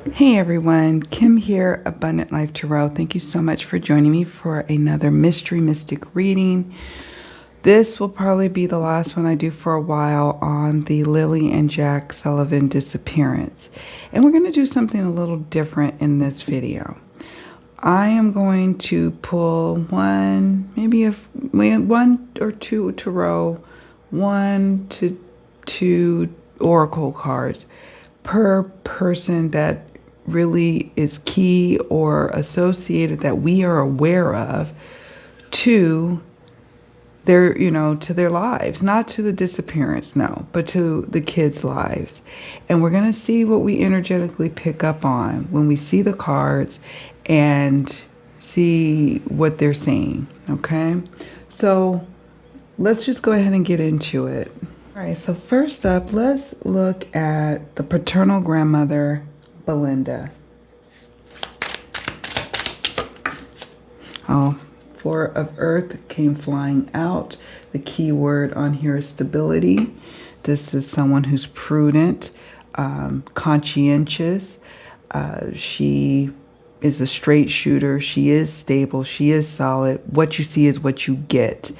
Hey everyone, Kim here, Abundant Life Tarot. Thank you so much for joining me for another Mystery Mystic reading. This will probably be the last one I do for a while on the Lilly and Jack Sullivan disappearance. And we're going to do something a little different in this video. I am going to pull one or two tarot, 1 to 2 oracle cards per person that really is key or associated that we are aware of to their, to their lives, not to the disappearance, no, but to the kids' lives. And we're going to see what we energetically pick up on when we see the cards and see what they're saying, okay? So let's just go ahead and get into it. All right, so first up, let's look at the paternal grandmother, Belinda. Oh, 4 of Earth came flying out. The key word on here is stability. This is someone who's prudent, conscientious. She is a straight shooter. She is stable. She is solid. What you see is what you get.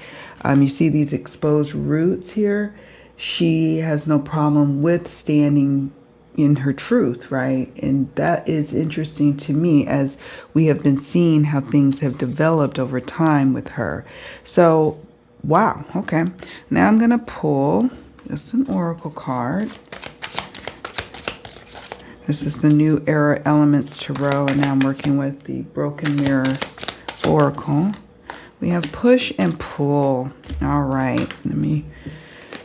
You see these exposed roots here. She has no problem with standing in her truth, right? And that is interesting to me as we have been seeing how things have developed over time with her. So, wow, okay. Now I'm going to pull just an oracle card. This is the New Era Elements Tarot, and now I'm working with the Broken Mirror Oracle. We have push and pull. All right,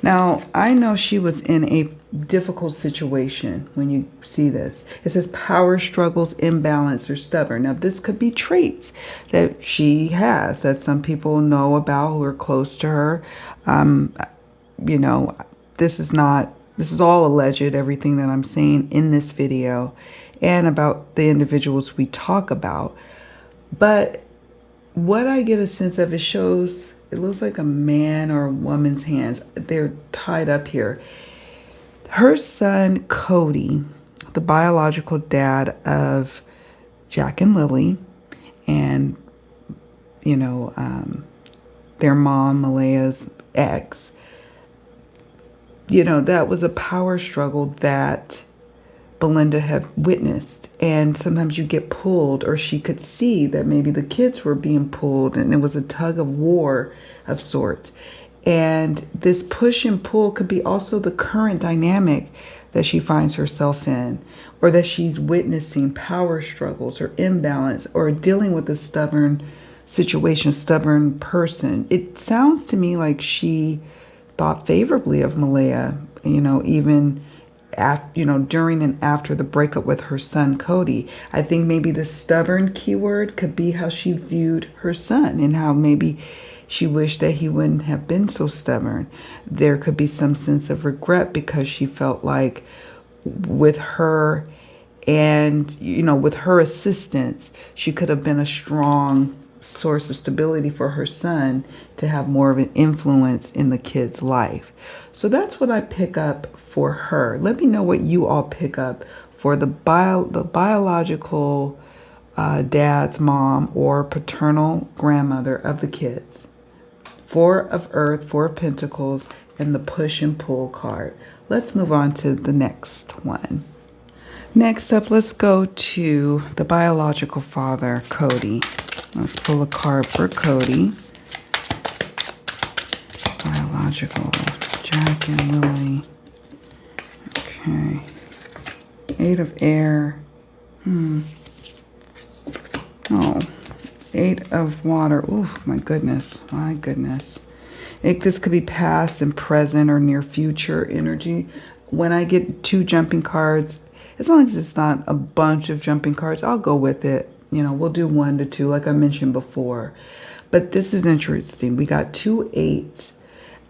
Now, I know she was in a difficult situation when you see this. It says power struggles, imbalance, or stubborn. Now, this could be traits that she has that some people know about who are close to her. This is all alleged, everything that I'm saying in this video and about the individuals we talk about. But what I get a sense of, it looks like a man or a woman's hands. They're tied up here. Her son, Cody, the biological dad of Jack and Lilly, and, their mom, Malehya's ex, that was a power struggle that Belinda had witnessed. And sometimes you get pulled, or she could see that maybe the kids were being pulled and it was a tug of war of sorts. And this push and pull could be also the current dynamic that she finds herself in, or that she's witnessing power struggles or imbalance or dealing with a stubborn situation, stubborn person. It sounds to me like she thought favorably of Malehya, even after, during and after the breakup with her son, Cody. I think maybe the stubborn keyword could be how she viewed her son and how maybe she wished that he wouldn't have been so stubborn. There could be some sense of regret because she felt like with her and, with her assistance, she could have been a strong source of stability for her son to have more of an influence in the kid's life. So that's what I pick up for her. Let me know what you all pick up for the biological dad's mom or paternal grandmother of the kids. 4 of Earth, 4 of Pentacles, and the push and pull card. Let's move on to the next one. Next up, let's go to the biological father, Cody. Let's pull a card for Cody. Biological, Jack and Lilly. Okay. 8 of Air. Oh. 8 of Water. Oh, my goodness. My goodness. This could be past and present or near future energy. When I get 2 jumping cards, as long as it's not a bunch of jumping cards, I'll go with it. We'll do 1 to 2 like I mentioned before. But this is interesting. We got 2 8s.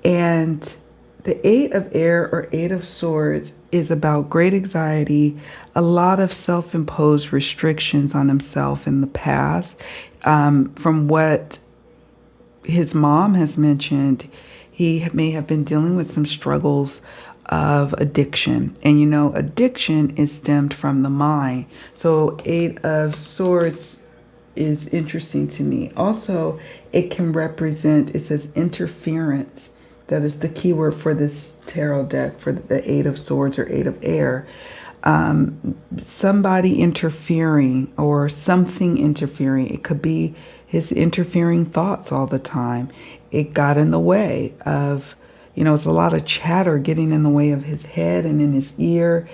And the 8 of Air or 8 of Swords is about great anxiety, a lot of self-imposed restrictions on himself in the past. From what his mom has mentioned, he may have been dealing with some struggles of addiction. And you know, addiction is stemmed from the mind. So 8 of Swords is interesting to me. Also, it can represent, it says interference. That is the key word for this tarot deck, for the 8 of Swords or 8 of Air. Somebody interfering or something interfering. It could be his interfering thoughts all the time. It got in the way of, you know, it's a lot of chatter getting in the way of his head and in his ear,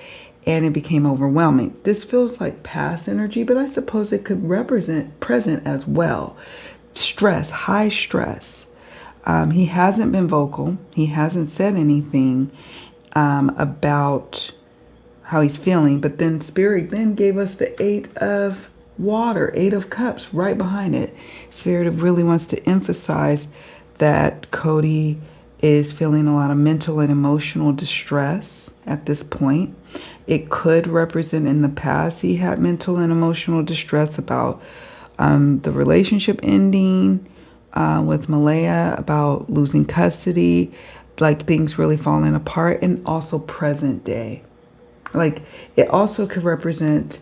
and it became overwhelming. This feels like past energy, but I suppose it could represent present as well. Stress, high stress. He hasn't been vocal. He hasn't said anything about how he's feeling, but then Spirit then gave us the 8 of Water, 8 of Cups right behind it. Spirit really wants to emphasize that Cody is feeling a lot of mental and emotional distress at this point. It could represent in the past he had mental and emotional distress about the relationship ending with Malehya, about losing custody, like things really falling apart, and also present day. Like, it also could represent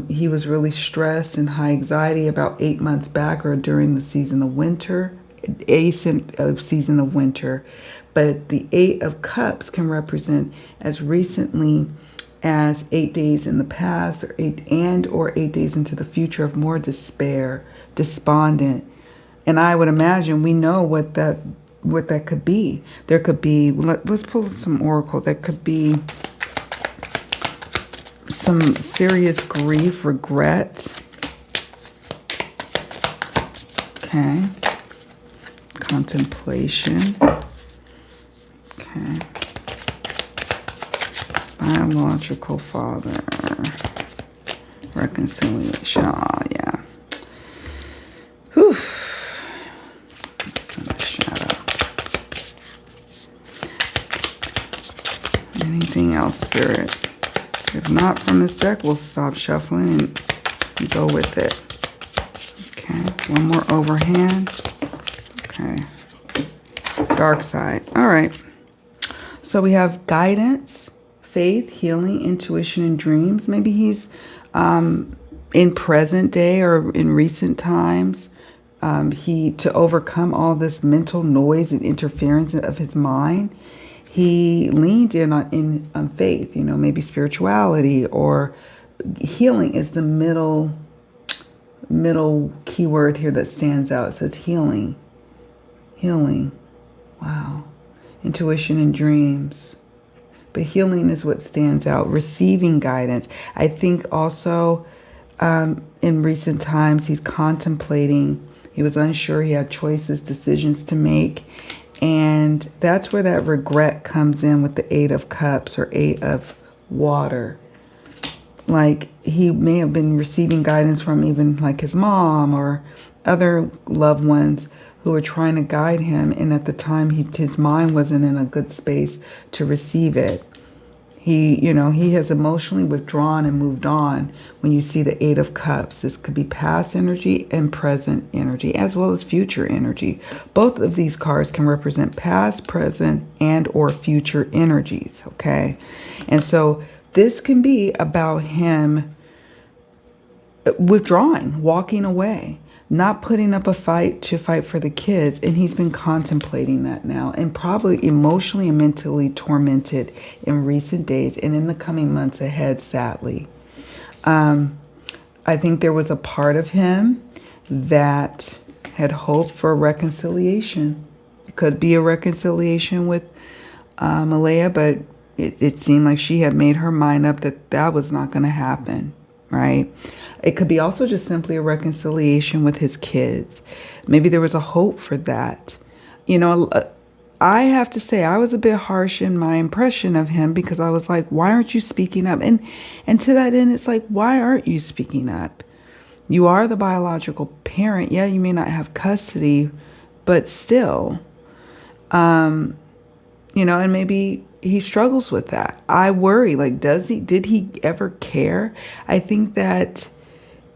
he was really stressed and high anxiety about 8 months back or during the season of winter, season of winter. But the 8 of Cups can represent as recently as 8 days in the past, or 8 days into the future of more despair, despondent. And I would imagine we know what that could be. There could be, let's pull some oracle. There could be some serious grief, regret. Okay. Contemplation. Okay. Biological father. Reconciliation. Oh, yeah. Whew. It's in the shadow. Anything else, Spirit? If not from this deck, we'll stop shuffling and go with it. Okay, one more overhand. Okay, dark side. All right. So we have guidance, faith, healing, intuition, and dreams. Maybe he's in present day or in recent times. To overcome all this mental noise and interference of his mind, he leaned in on faith, you know, maybe spirituality or healing is the middle keyword here that stands out. It says healing. Healing. Wow. Intuition and dreams. But healing is what stands out. Receiving guidance. I think also in recent times he's contemplating. He was unsure. He had choices, decisions to make. And that's where that regret comes in with the 8 of Cups or 8 of Water. Like, he may have been receiving guidance from even like his mom or other loved ones who were trying to guide him. And at the time, his mind wasn't in a good space to receive it. He has emotionally withdrawn and moved on. When you see the 8 of Cups, this could be past energy and present energy, as well as future energy. Both of these cards can represent past, present, and or future energies, okay? And so this can be about him withdrawing, walking away, not putting up a fight to fight for the kids. And he's been contemplating that now and probably emotionally and mentally tormented in recent days and in the coming months ahead, sadly. I think there was a part of him that had hoped for a reconciliation. It could be a reconciliation with Malehya, but it seemed like she had made her mind up that was not going to happen, right? It could be also just simply a reconciliation with his kids. Maybe there was a hope for that. You know, I have to say I was a bit harsh in my impression of him because I was like, why aren't you speaking up? And to that end, it's like, why aren't you speaking up? You are the biological parent. Yeah, you may not have custody, but still, and maybe he struggles with that. I worry, like, did he ever care? I think that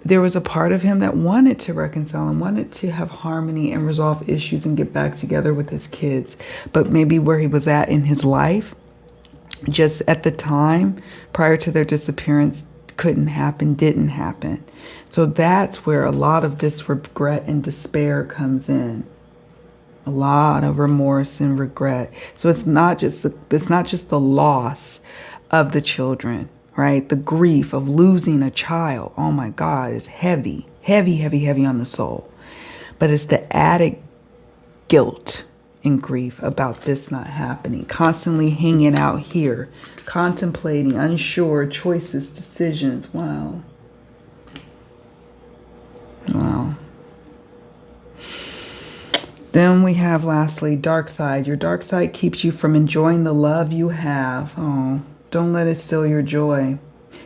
there was a part of him that wanted to reconcile and wanted to have harmony and resolve issues and get back together with his kids. But maybe where he was at in his life, just at the time prior to their disappearance couldn't happen, didn't happen. So that's where a lot of this regret and despair comes in. A lot of remorse and regret. So it's not just the loss of the children, right? The grief of losing a child, oh my God, is heavy, heavy, heavy, heavy on the soul. But it's the added guilt and grief about this not happening, constantly hanging out here, contemplating, unsure choices, decisions. Wow. Wow. Then we have lastly, dark side. Your dark side keeps you from enjoying the love you have. Oh, don't let it steal your joy.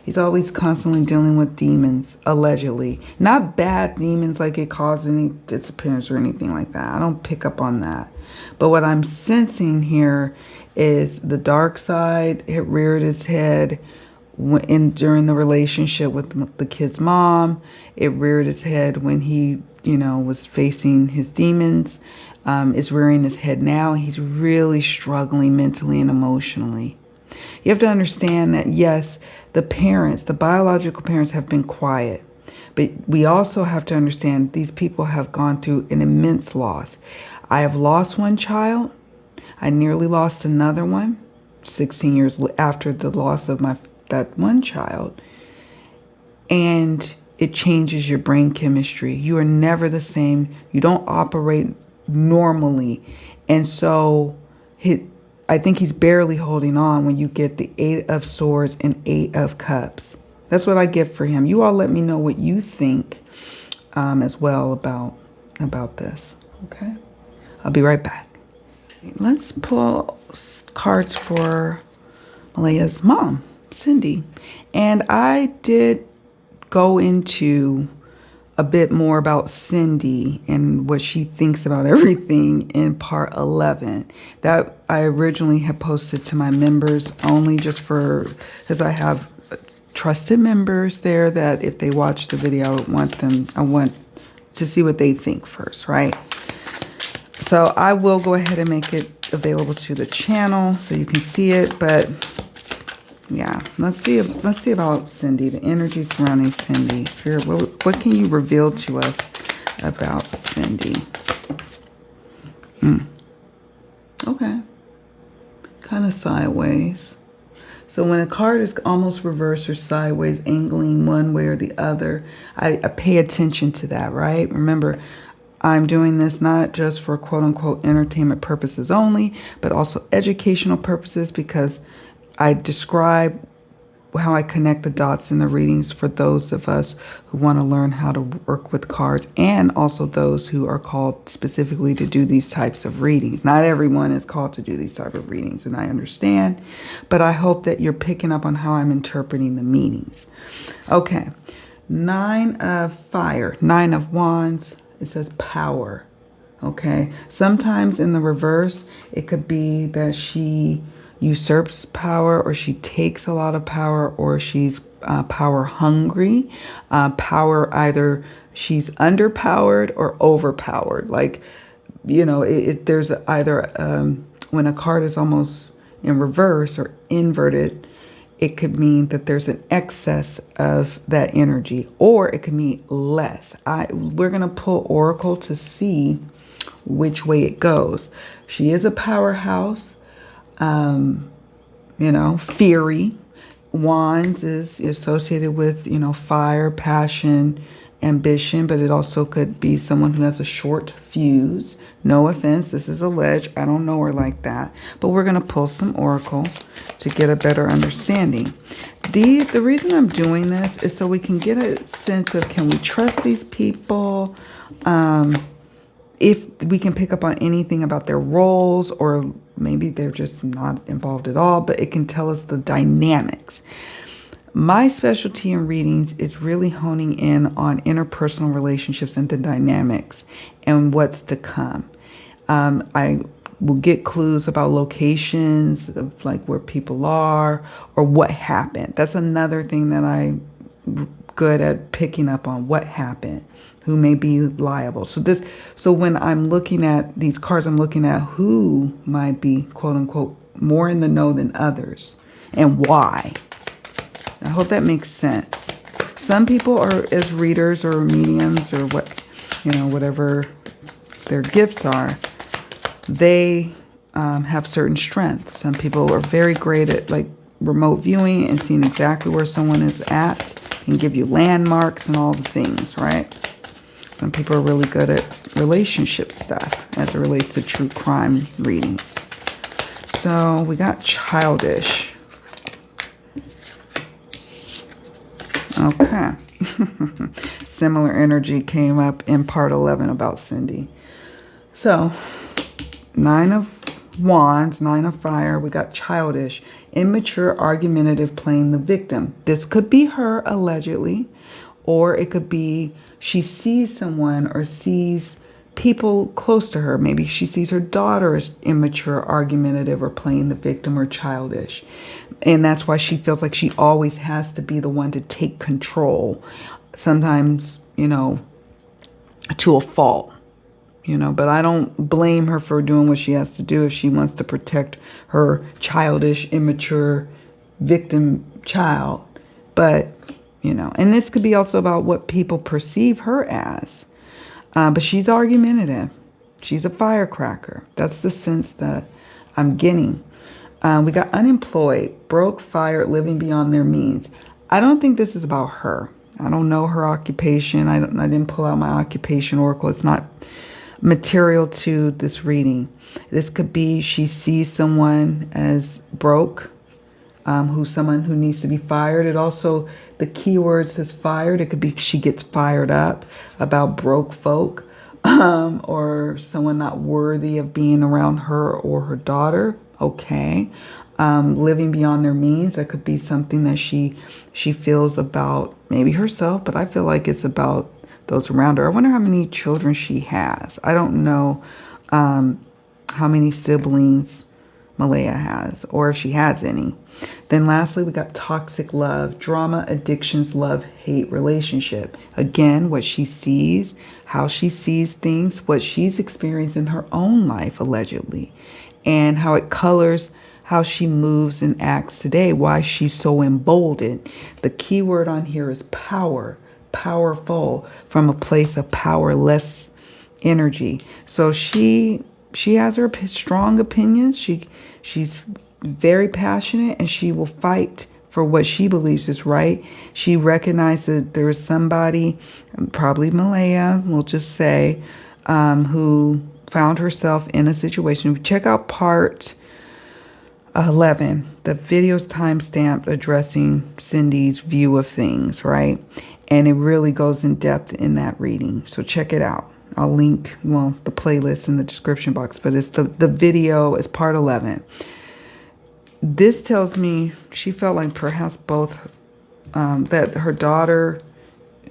He's always constantly dealing with demons, allegedly. Not bad demons like it caused any disappearance or anything like that. I don't pick up on that. But what I'm sensing here is the dark side. It reared its head during the relationship with the kid's mom. It reared its head when he, was facing his demons. It's rearing its head now. He's really struggling mentally and emotionally. You have to understand that, yes, the biological parents have been quiet. But we also have to understand these people have gone through an immense loss. I have lost one child. I nearly lost another one 16 years after the loss of that one child. And it changes your brain chemistry. You are never the same. You don't operate normally. And so I think he's barely holding on when you get the 8 of Swords and 8 of Cups. That's what I get for him. You all let me know what you think as well about this. Okay? I'll be right back. Let's pull cards for Malehya's mom, Cindy. And I did go into a bit more about Cindy and what she thinks about everything in part 11. That I originally had posted to my members only because I have trusted members there that if they watch the video, I want to see what they think first, right? So I will go ahead and make it available to the channel so you can see it. But yeah, let's see about Cindy, the energy surrounding Cindy. Spirit, what can you reveal to us about Cindy? Okay. Kind of sideways. So when a card is almost reversed or sideways, angling one way or the other, I pay attention to that, right? Remember, I'm doing this not just for quote-unquote entertainment purposes only, but also educational purposes, because I describe how I connect the dots in the readings for those of us who want to learn how to work with cards, and also those who are called specifically to do these types of readings. Not everyone is called to do these type of readings, and I understand, but I hope that you're picking up on how I'm interpreting the meanings. Okay, 9 of Fire, 9 of Wands. It says power. Okay, sometimes in the reverse, it could be that she usurps power, or she takes a lot of power, or she's power hungry. Power, either she's underpowered or overpowered. Like, there's either when a card is almost in reverse or inverted, it could mean that there's an excess of that energy, or it could mean less. We're going to pull Oracle to see which way it goes. She is a powerhouse. Fury. Wands is associated with, fire, passion, ambition, but it also could be someone who has a short fuse. No offense, this is alleged. I don't know her like that. But we're going to pull some Oracle to get a better understanding. The reason I'm doing this is so we can get a sense of, can we trust these people? If we can pick up on anything about their roles, or maybe they're just not involved at all, but it can tell us the dynamics. My specialty in readings is really honing in on interpersonal relationships and the dynamics and what's to come. I will get clues about locations, of like where people are or what happened. That's another thing that I'm good at picking up on, what happened, who may be liable. So when I'm looking at these cards, I'm looking at who might be, quote unquote, more in the know than others. and why. I hope that makes sense. Some people are, as readers or mediums or what, whatever their gifts are, they have certain strengths. Some people are very great at like remote viewing and seeing exactly where someone is at and give you landmarks and all the things, right? Some people are really good at relationship stuff as it relates to true crime readings. So we got childish. Okay. Similar energy came up in part 11 about Cindy. So 9 of Wands, 9 of Fire. We got childish, immature, argumentative, playing the victim. This could be her, allegedly, or it could be she sees someone or sees people close to her. Maybe she sees her daughter as immature, argumentative, or playing the victim or childish. And that's why she feels like she always has to be the one to take control. Sometimes, to a fault. But I don't blame her for doing what she has to do if she wants to protect her childish, immature victim child. But, and this could be also about what people perceive her as. But she's argumentative. She's a firecracker. That's the sense that I'm getting. We got unemployed, broke, fired, living beyond their means. I don't think this is about her. I don't know her occupation. I didn't pull out my occupation oracle. It's not material to this reading. This could be she sees someone as broke, who's someone who needs to be fired. It also, the keyword says fired. It could be she gets fired up about broke folk, or someone not worthy of being around her or her daughter. Okay. Living beyond their means. That could be something that she feels about maybe herself, but I feel like it's about those around her. I wonder how many children she has. I don't know how many siblings Malehya has, or if she has any. Then lastly, we got toxic love, drama, addictions, love, hate, relationship. Again, what she sees, how she sees things, what she's experienced in her own life, allegedly, and how it colors how she moves and acts today, why she's so emboldened. The key word on here is power, powerful, from a place of powerless energy. So she has her strong opinions. She's very passionate, and she will fight for what she believes is right. She recognizes that there is somebody, probably Malehya, we'll just say, who found herself in a situation. Check out part 11. The video's timestamped addressing Cindy's view of things, right? And it really goes in depth in that reading. So check it out. I'll link, the playlist in the description box, but it's the video is part 11. This tells me she felt like perhaps both, that her daughter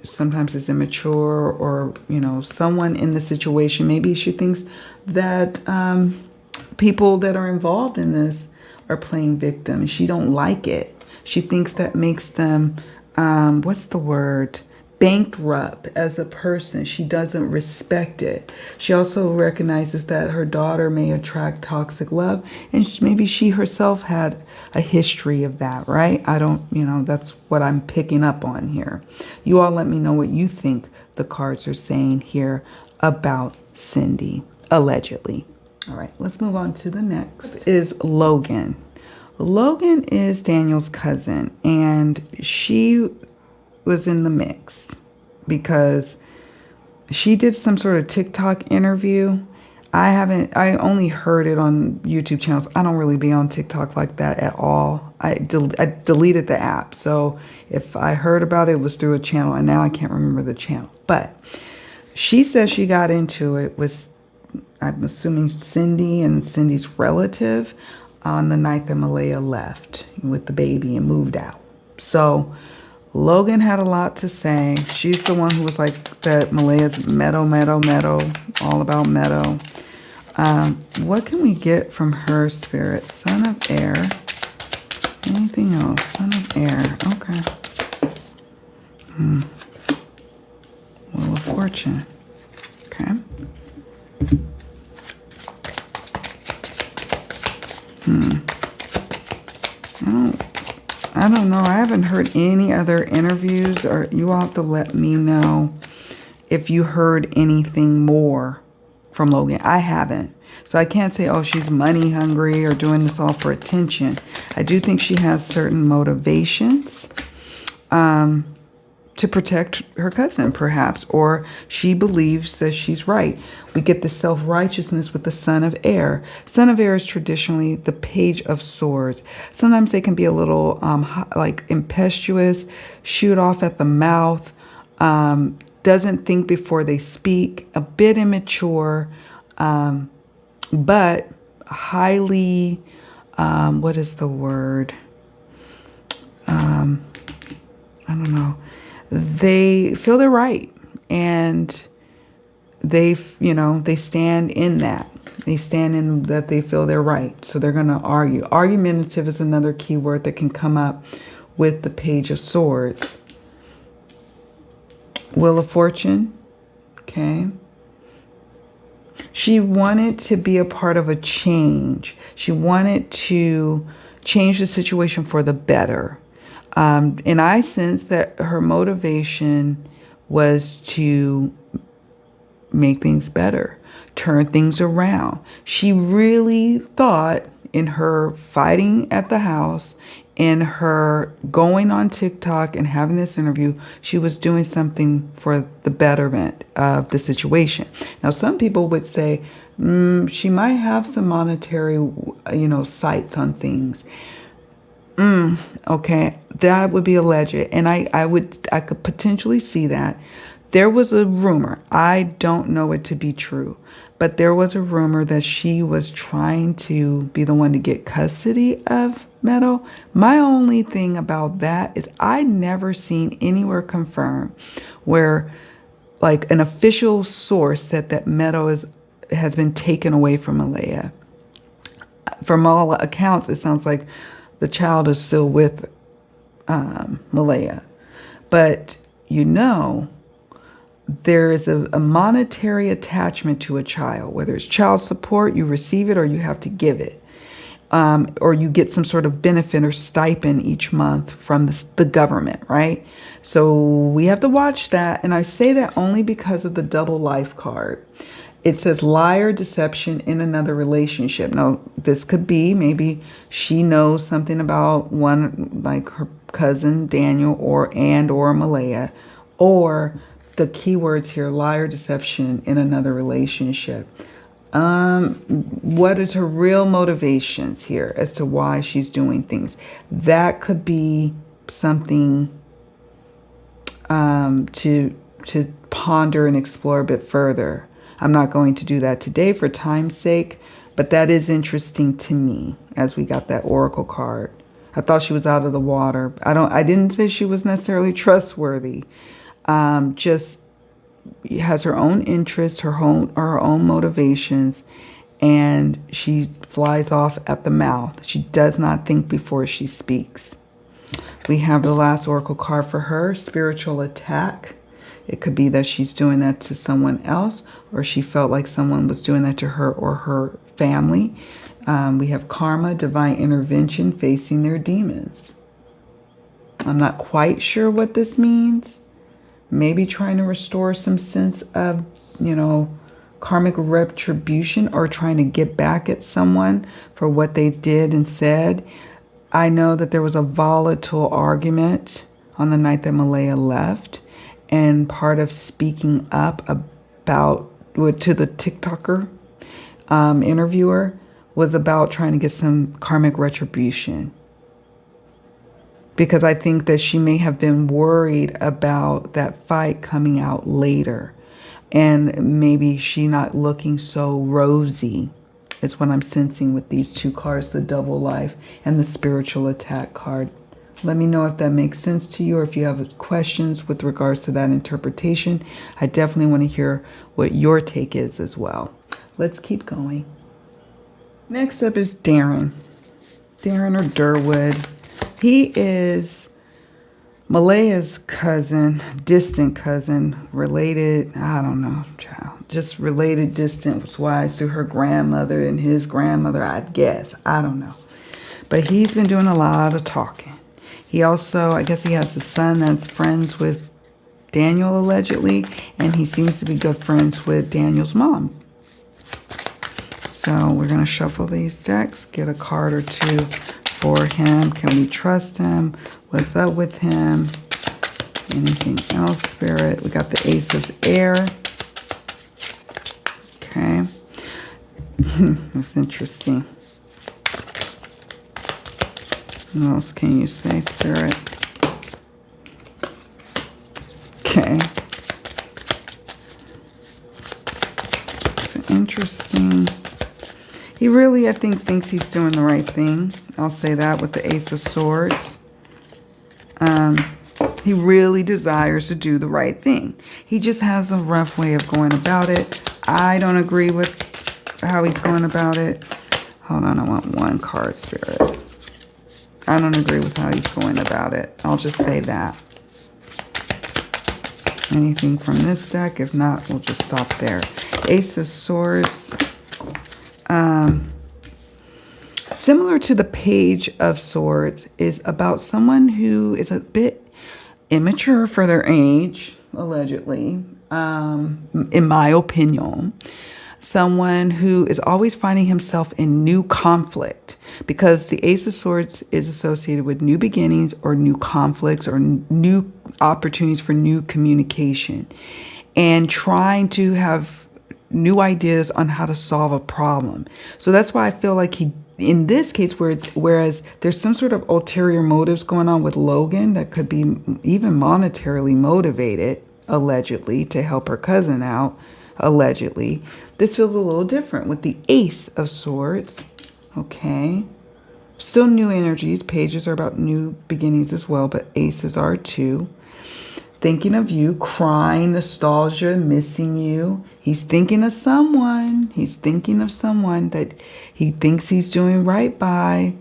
sometimes is immature, or, someone in the situation, maybe she thinks that people that are involved in this are playing victim. She don't like it. She thinks that makes them, what's the word? Bankrupt as a person. She doesn't respect it. She also recognizes that her daughter may attract toxic love, and maybe she herself had a history of that, right? I don't, that's what I'm picking up on here. You all let me know what you think the cards are saying here about Cindy, allegedly. All right, let's move on to the next is Logan. Logan is Daniel's cousin, and she was in the mix because she did some sort of TikTok interview. I only heard it on YouTube channels. I don't really be on TikTok like that at all. I deleted the app. So if I heard about it, it was through a channel, and now I can't remember the channel. But she says she got into it with, I'm assuming, Cindy and Cindy's relative on the night that Malehya left with the baby and moved out. So Logan had a lot to say. She's the one who was like that Malehya's meadow, all about meadow. What can we get from her spirit? Son of air. Anything else? Son of air. Okay. Wheel of fortune. Okay. I don't don't know. I haven't heard any other interviews, or you all have to let me know if you heard anything more from Logan. I haven't. So I can't say, oh, she's money hungry or doing this all for attention. I do think she has certain motivations to protect her cousin, perhaps, or she believes that she's right. We get the self-righteousness with the Son of Air. Son of Air is traditionally the Page of Swords. Sometimes they can be a little like impetuous, shoot off at the mouth, doesn't think before they speak, a bit immature, but highly, what is the word? I don't know. They feel they're right, and they stand in that. They stand in that they feel they're right. So they're going to argue. Argumentative is another key word that can come up with the Page of Swords. Wheel of Fortune. Okay. She wanted to be a part of a change. She wanted to change the situation for the better. And I sense that her motivation was to make things better, turn things around. She really thought in her fighting at the house, in her going on TikTok and having this interview, she was doing something for the betterment of the situation. Now, some people would say she might have some monetary, sights on things. Okay, that would be alleged, and I could potentially see that. There was a rumor. I don't know it to be true, but there was a rumor that she was trying to be the one to get custody of Meadow. My only thing about that is I never seen anywhere confirmed where like an official source said that Meadow has been taken away from Malehya. From all accounts, it sounds like the child is still with Malehya. But there is a monetary attachment to a child. Whether it's child support, you receive it or you have to give it. Or you get some sort of benefit or stipend each month from the government, right? So we have to watch that. And I say that only because of the double life card. It says liar, deception in another relationship. Now, this could be maybe she knows something about one, like her cousin Daniel or Malehya, or the keywords here, liar, deception in another relationship. What is her real motivations here as to why she's doing things? That could be something to ponder and explore a bit further. I'm not going to do that today for time's sake, but that is interesting to me as we got that oracle card. I thought she was out of the water. I didn't say she was necessarily trustworthy. Just has her own interests, her own motivations, and she flies off at the mouth. She does not think before she speaks. We have the last oracle card for her, spiritual attack. It could be that she's doing that to someone else, or she felt like someone was doing that to her or her family. We have karma, divine intervention, facing their demons. I'm not quite sure what this means. Maybe trying to restore some sense of, karmic retribution, or trying to get back at someone for what they did and said. I know that there was a volatile argument on the night that Malehya left, and part of speaking up about to the TikToker interviewer was about trying to get some karmic retribution. Because I think that she may have been worried about that fight coming out later. And maybe she not looking so rosy. It's what I'm sensing with these two cards, the double life and the spiritual attack card. Let me know if that makes sense to you, or if you have questions with regards to that interpretation. I definitely want to hear what your take is as well. Let's keep going. Next up is Darin. Darin or Derwood. He is Malehya's cousin, distant cousin, related, I don't know, child. Just related distance-wise to her grandmother and his grandmother, I'd guess. I don't know. But he's been doing a lot of talking. He also, I guess he has a son that's friends with Daniel, allegedly, and he seems to be good friends with Daniel's mom. So we're going to shuffle these decks, get a card or two for him. Can we trust him? What's up with him? Anything else, Spirit? We got the Ace of Air. Okay. That's interesting. What else can you say, Spirit? Okay. It's interesting. He really, I think, thinks he's doing the right thing. I'll say that with the Ace of Swords. He really desires to do the right thing. He just has a rough way of going about it. I don't agree with how he's going about it. Hold on, I want one card, Spirit. I don't agree with how he's going about it. I'll just say that. Anything from this deck? If not, we'll just stop there. Ace of Swords. Similar to the Page of Swords, is about someone who is a bit immature for their age, allegedly, in my opinion. Someone who is always finding himself in new conflict, because the Ace of Swords is associated with new beginnings or new conflicts or new opportunities for new communication, and trying to have new ideas on how to solve a problem. So that's why I feel like he, in this case, whereas there's some sort of ulterior motives going on with Logan that could be even monetarily motivated, allegedly, to help her cousin out, allegedly. This feels a little different with the Ace of Swords. Okay. Still new energies. Pages are about new beginnings as well, but aces are too. Thinking of you, crying, nostalgia, missing you. He's thinking of someone. He's thinking of someone that he thinks he's doing right by.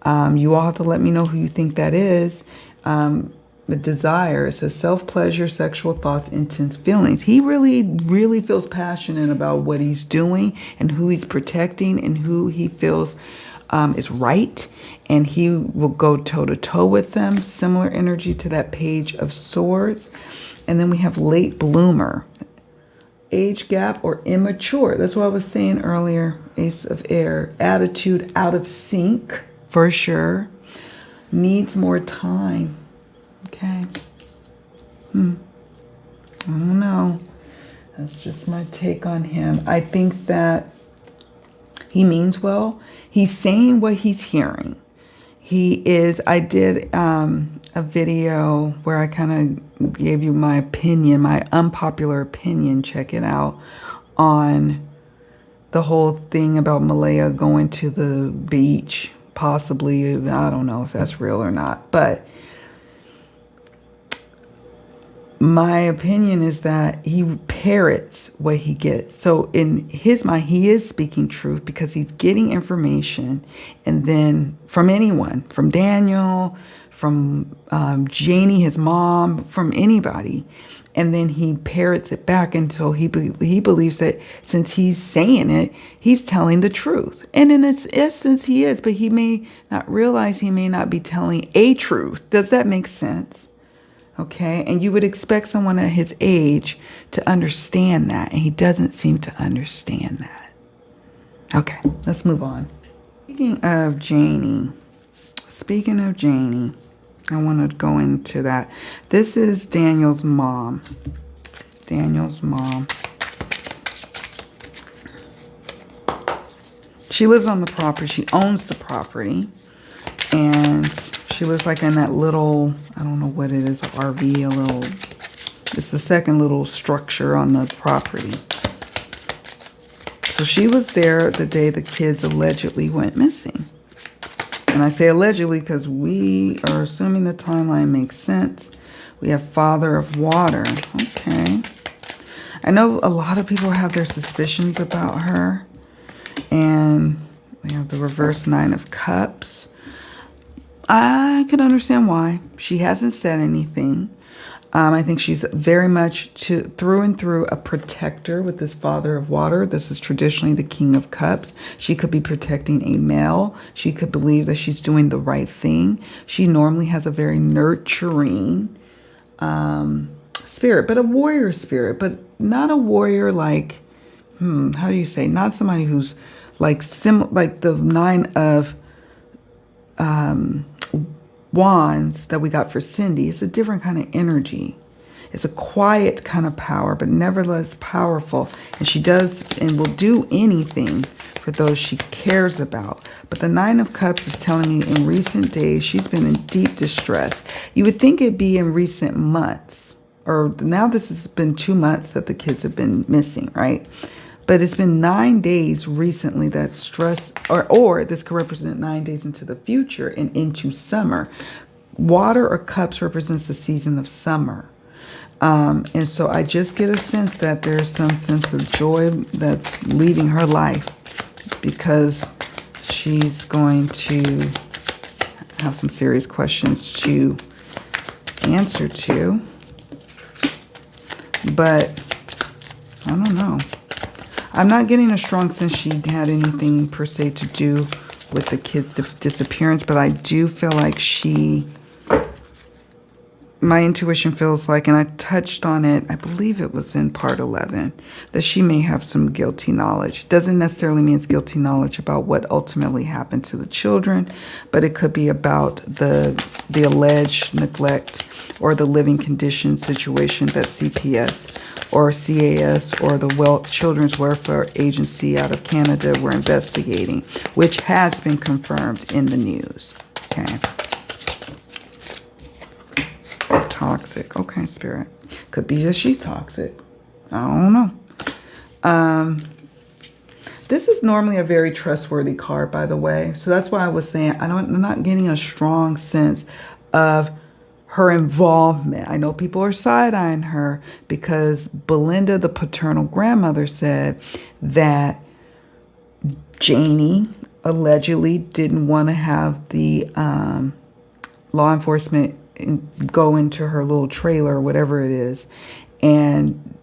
You all have to let me know who you think that is. The desire, it says self-pleasure, sexual thoughts, intense feelings. He really, really feels passionate about what he's doing and who he's protecting and who he feels is right. And he will go toe-to-toe with them. Similar energy to that Page of Swords. And then we have late bloomer. Age gap or immature. That's what I was saying earlier. Ace of Air. Attitude out of sync, for sure. Needs more time. Okay. I don't know. That's just my take on him. I think that he means well. He's saying what he's hearing. I did a video where I kind of gave you my opinion, my unpopular opinion, check it out, on the whole thing about Malehya going to the beach, possibly. I don't know if that's real or not, but my opinion is that he parrots what he gets. So in his mind, he is speaking truth because he's getting information, and then from anyone, from Daniel, from Janie, his mom, from anybody. And then he parrots it back until he believes that since he's saying it, he's telling the truth. And in its essence, he is, but he may not realize he may not be telling a truth. Does that make sense? Okay, and you would expect someone at his age to understand that, and he doesn't seem to understand that. Okay, let's move on. Speaking of Janie, I want to go into that. This is Daniel's mom. She lives on the property. She owns the property, and she lives like in that little, I don't know what it is, an RV, it's the second little structure on the property. So she was there the day the kids allegedly went missing. And I say allegedly because we are assuming the timeline makes sense. We have Father of Water. Okay. I know a lot of people have their suspicions about her. And we have the reverse Nine of Cups. I can understand why. She hasn't said anything. I think she's very much through and through a protector with this Father of Water. This is traditionally the King of Cups. She could be protecting a male. She could believe that she's doing the right thing. She normally has a very nurturing spirit, but a warrior spirit, but not a warrior like, how do you say? Not somebody who's like like the 9 of Wands that we got for Cindy. It's a different kind of energy. It's a quiet kind of power, but nevertheless powerful. And she does and will do anything for those she cares about. But the 9 of Cups is telling me in recent days, she's been in deep distress. You would think it'd be in recent months, or now this has been 2 months that the kids have been missing, right? But it's been 9 days recently that stress, or this could represent 9 days into the future and into summer. Water or cups represents the season of summer. And so I just get a sense that there's some sense of joy that's leaving her life because she's going to have some serious questions to answer to. But I don't know. I'm not getting a strong sense she had anything per se to do with the kids' disappearance, but I do feel like my intuition feels like, and I touched on it, I believe it was in part 11, that she may have some guilty knowledge. Doesn't necessarily mean it's guilty knowledge about what ultimately happened to the children, but it could be about the alleged neglect or the living condition situation that CPS or CAS or the Children's Welfare Agency out of Canada were investigating, which has been confirmed in the news. Okay. Toxic. Okay, Spirit. Could be that she's toxic. I don't know. This is normally a very trustworthy card, by the way. So that's why I was saying I'm not getting a strong sense of her involvement. I know people are side-eyeing her because Belinda, the paternal grandmother, said that Janie allegedly didn't want to have the law enforcement go into her little trailer or whatever it is, and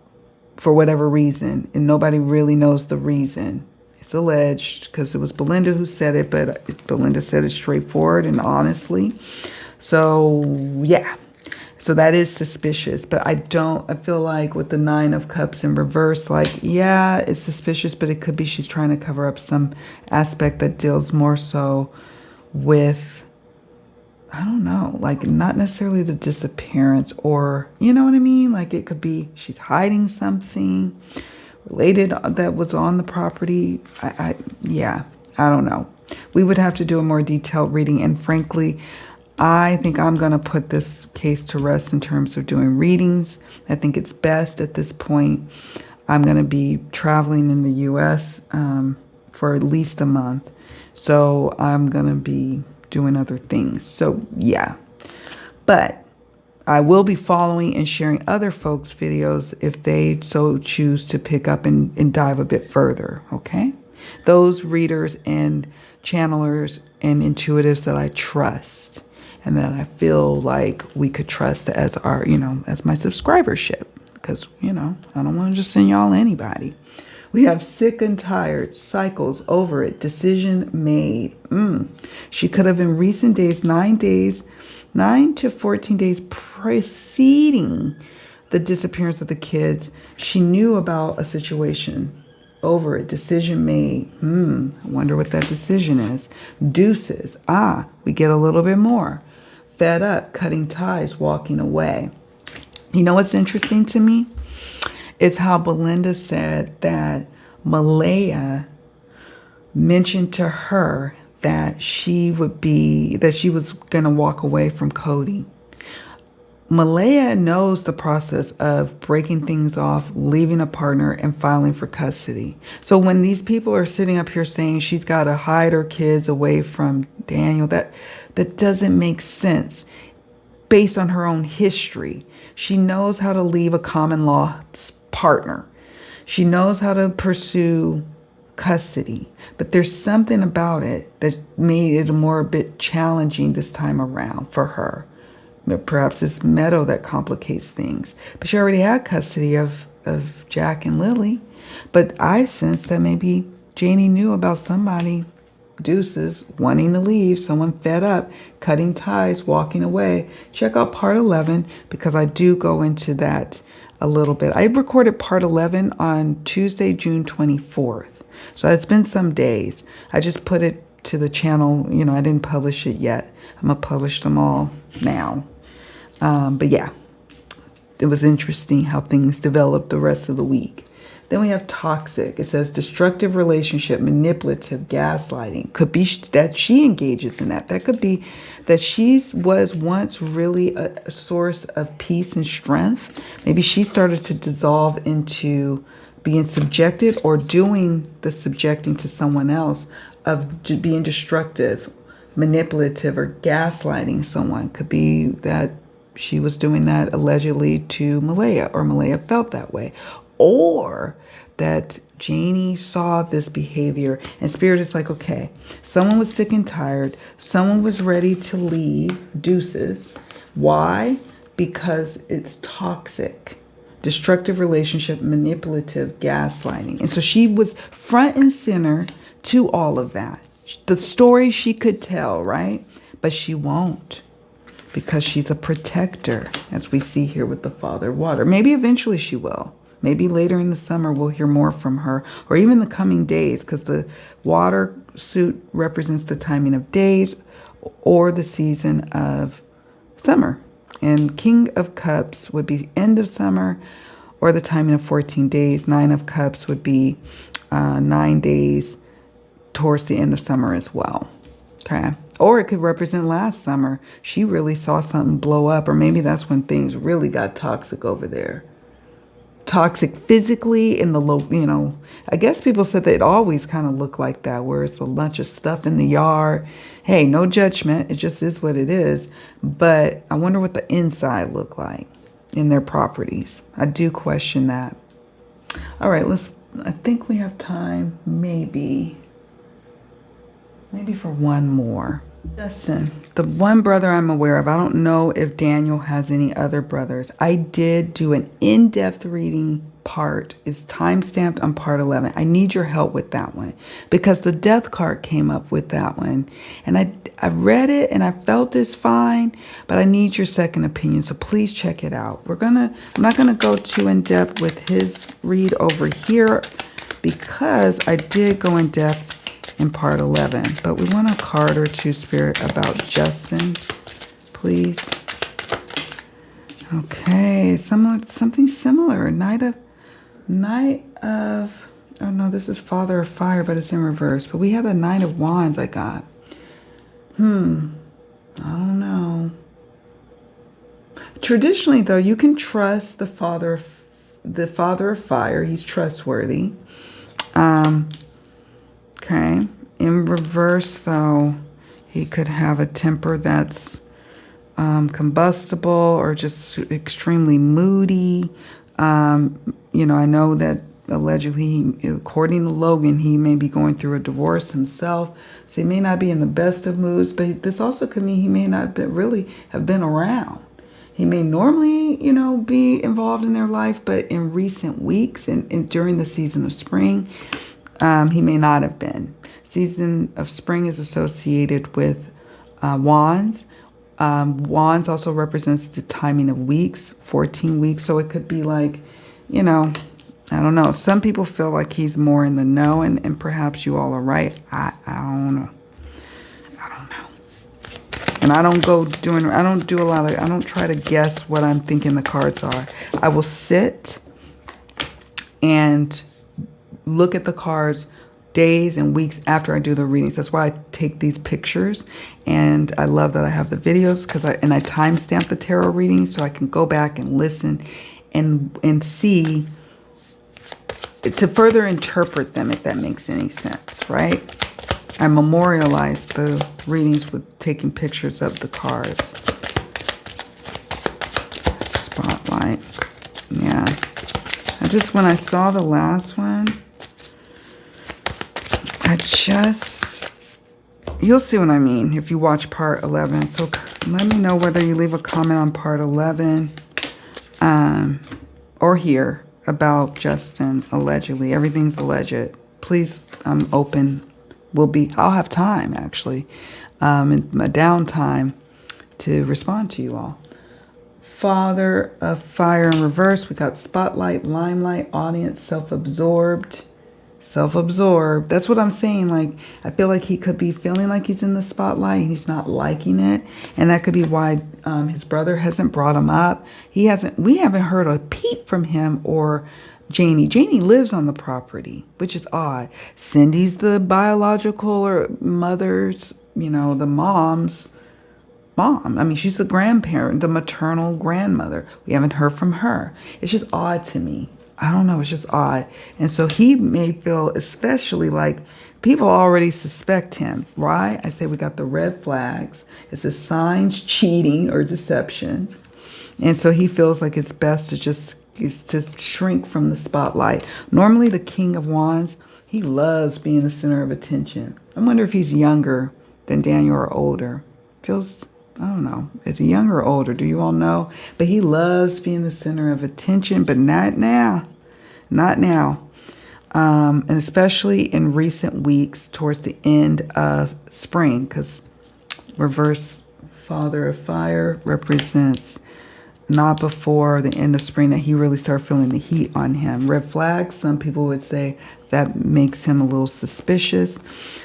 for whatever reason, and nobody really knows the reason. It's alleged because it was Belinda who said it, but Belinda said it straightforward and honestly. So yeah, so that is suspicious, but I feel like with the 9 of Cups in reverse, like, yeah, it's suspicious, but it could be she's trying to cover up some aspect that deals more so with, I don't know, like not necessarily the disappearance, or, you know what I mean? Like it could be she's hiding something related that was on the property. Yeah, I don't know. We would have to do a more detailed reading. And frankly, I think I'm going to put this case to rest in terms of doing readings. I think it's best at this point. I'm going to be traveling in the U.S. For at least a month. So I'm going to be doing other things. So yeah, but I will be following and sharing other folks' videos if they so choose to pick up and dive a bit further. Okay, those readers and channelers and intuitives that I trust and that I feel like we could trust as our, as my subscribership, because I don't want to just send y'all anybody. We have sick and tired, cycles over it, decision made. She could have in recent days, 9 to 14 days preceding the disappearance of the kids, she knew about a situation. Over it, decision made. I wonder what that decision is. Deuces. We get a little bit more. Fed up, cutting ties, walking away. You know what's interesting to me? It's how Belinda said that Malehya mentioned to her that she was going to walk away from Cody. Malehya knows the process of breaking things off, leaving a partner, and filing for custody. So when these people are sitting up here saying she's got to hide her kids away from Daniel, that doesn't make sense based on her own history. She knows how to leave a common law partner. She knows how to pursue custody. But there's something about it that made it a bit challenging this time around for her. Perhaps it's Meadow that complicates things. But she already had custody of Jack and Lilly. But I sense that maybe Janie knew about somebody, deuces, wanting to leave, someone fed up, cutting ties, walking away. Check out part 11 because I do go into that a little bit. I recorded part 11 on Tuesday, June 24th. So it's been some days. I just put it to the channel. You know, I didn't publish it yet. I'm going to publish them all now. But yeah, it was interesting how things developed the rest of the week. Then we have toxic. It says destructive relationship, manipulative, gaslighting. Could be that she engages in that. That could be that she was once really a source of peace and strength. Maybe she started to dissolve into being subjected or doing the subjecting to someone else of being destructive, manipulative, or gaslighting someone. Could be that she was doing that allegedly to Malehya, or Malehya felt that way. Or that Janie saw this behavior and Spirit is like, okay, someone was sick and tired. Someone was ready to leave, deuces. Why? Because it's toxic, destructive relationship, manipulative, gaslighting. And so she was front and center to all of that. The story she could tell, right? But she won't because she's a protector, as we see here with the Father of Water. Maybe eventually she will. Maybe later in the summer we'll hear more from her, or even the coming days, because the water suit represents the timing of days or the season of summer. And King of Cups would be end of summer or the timing of 14 days. 9 of Cups would be 9 days towards the end of summer as well. Okay. Or it could represent last summer. She really saw something blow up, or maybe that's when things really got toxic over there. Toxic physically in the low, you know, I guess people said that it always kind of looked like that, where it's a bunch of stuff in the yard. Hey, no judgment. It just is what it is. But I wonder what the inside looked like in their properties. I do question that. All right, I think we have time maybe for one more. Listen, the one brother I'm aware of, I don't know if Daniel has any other brothers. I did do an in-depth reading part. It's time-stamped on part 11. I need your help with that one because the death card came up with that one. And I read it and I felt it's fine, but I need your second opinion. So please check it out. I'm not going to go too in-depth with his read over here because I did go in-depth in part 11, but we want a card or two, Spirit, about Justin, please. Okay, something similar. Knight of, oh no, this is Father of Fire, but it's in reverse. But we have the Knight of Wands I got. I don't know. Traditionally, though, you can trust the Father of Fire. He's trustworthy. Okay. In reverse, though, he could have a temper that's combustible or just extremely moody. You know, I know that allegedly, according to Logan, he may be going through a divorce himself. So he may not be in the best of moods, but this also could mean he may not really have been around. He may normally, you know, be involved in their life, but in recent weeks and during the season of spring, he may not have been. Season of spring is associated with wands. Wands also represents the timing of weeks, 14 weeks. So it could be like, you know, I don't know. Some people feel like he's more in the know, and perhaps you all are right. I don't know. And I don't try to guess what I'm thinking the cards are. I will sit and look at the cards days and weeks after I do the readings. That's why I take these pictures, and I love that I have the videos because I timestamp the tarot readings so I can go back and listen and see to further interpret them, if that makes any sense, right? I memorialize the readings with taking pictures of the cards. Spotlight. Yeah. When I saw the last one, you'll see what I mean if you watch part 11. So Let me know whether you leave a comment on part 11 or here about Justin, allegedly. Everything's alleged. Please, I'm open. I'll have time, actually, in my downtime to respond to you all. Father of Fire in reverse. We got spotlight, limelight, audience, self-absorbed. Self-absorbed. That's what I'm saying. Like, I feel like he could be feeling like he's in the spotlight and he's not liking it. And that could be why his brother hasn't brought him up. We haven't heard a peep from him or Janie. Janie lives on the property, which is odd. Cindy's the biological or mother's, the mom's mom. I mean, she's the grandparent, the maternal grandmother. We haven't heard from her. It's just odd to me. I don't know. It's just odd. And so he may feel especially like people already suspect him, right? I say we got the red flags. It says signs, cheating or deception. And so he feels like it's best to just shrink from the spotlight. Normally the King of Wands, he loves being the center of attention. I wonder if he's younger than Daniel or older. I don't know. Is he younger or older? Do you all know? But he loves being the center of attention, but not now. Not now. And especially in recent weeks towards the end of spring, because reverse Father of Fire represents not before the end of spring that he really started feeling the heat on him. Red flags, some people would say that makes him a little suspicious.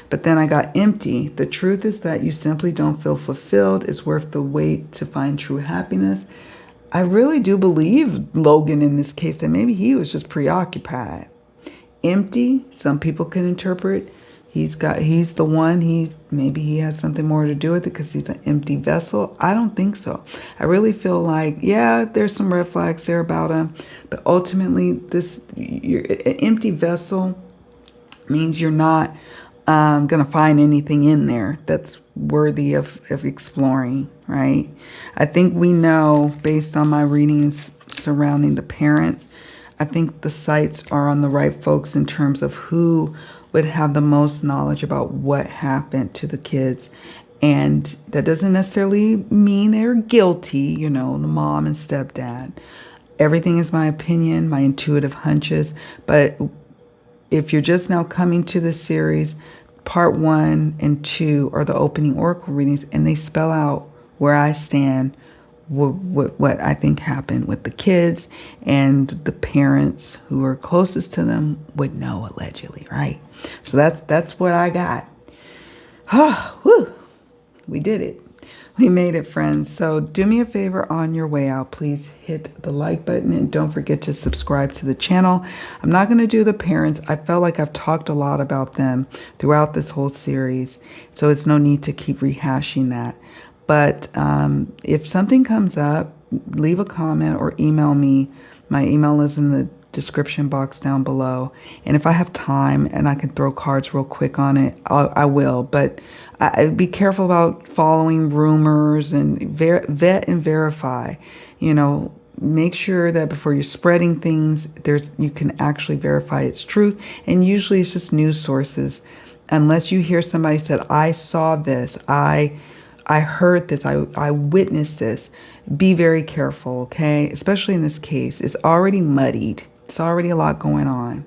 But then I got empty. The truth is that you simply don't feel fulfilled. It's worth the wait to find true happiness. I really do believe Logan in this case that maybe he was just preoccupied. Empty, some people can interpret. He's the one, maybe he has something more to do with it because he's an empty vessel. I don't think so. I really feel like, yeah, there's some red flags there about him. But ultimately, an empty vessel means you're not going to find anything in there that's worthy of exploring, right? I think we know, based on my readings surrounding the parents, I think the sights are on the right folks in terms of who would have the most knowledge about what happened to the kids. And that doesn't necessarily mean they're guilty, the mom and stepdad. Everything is my opinion, my intuitive hunches. But if you're just now coming to the series, part 1 and 2 are the opening oracle readings, and they spell out where I stand, what I think happened with the kids, and the parents who are closest to them would know, allegedly, right? So that's what I got. Whew, we did it. We made it, friends. So do me a favor on your way out. Please hit the like button and don't forget to subscribe to the channel. I'm not going to do the parents. I felt like I've talked a lot about them throughout this whole series, so it's no need to keep rehashing that. But if something comes up, leave a comment or email me. My email is in the description box down below. And if I have time and I can throw cards real quick on it, I will. But be careful about following rumors and vet and verify. Make sure that before you're spreading things, you can actually verify its truth. And usually it's just news sources. Unless you hear somebody said, I saw this, I heard this, I witnessed this. Be very careful, okay? Especially in this case. It's already muddied. It's already a lot going on.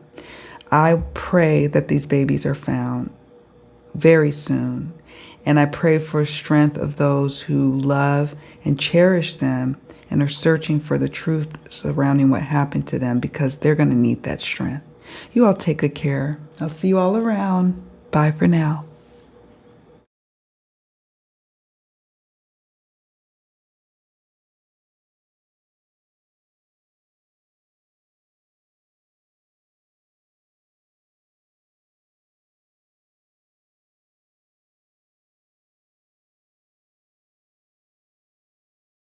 I pray that these babies are found very soon. And I pray for strength of those who love and cherish them and are searching for the truth surrounding what happened to them, because they're going to need that strength. You all take good care. I'll see you all around. Bye for now.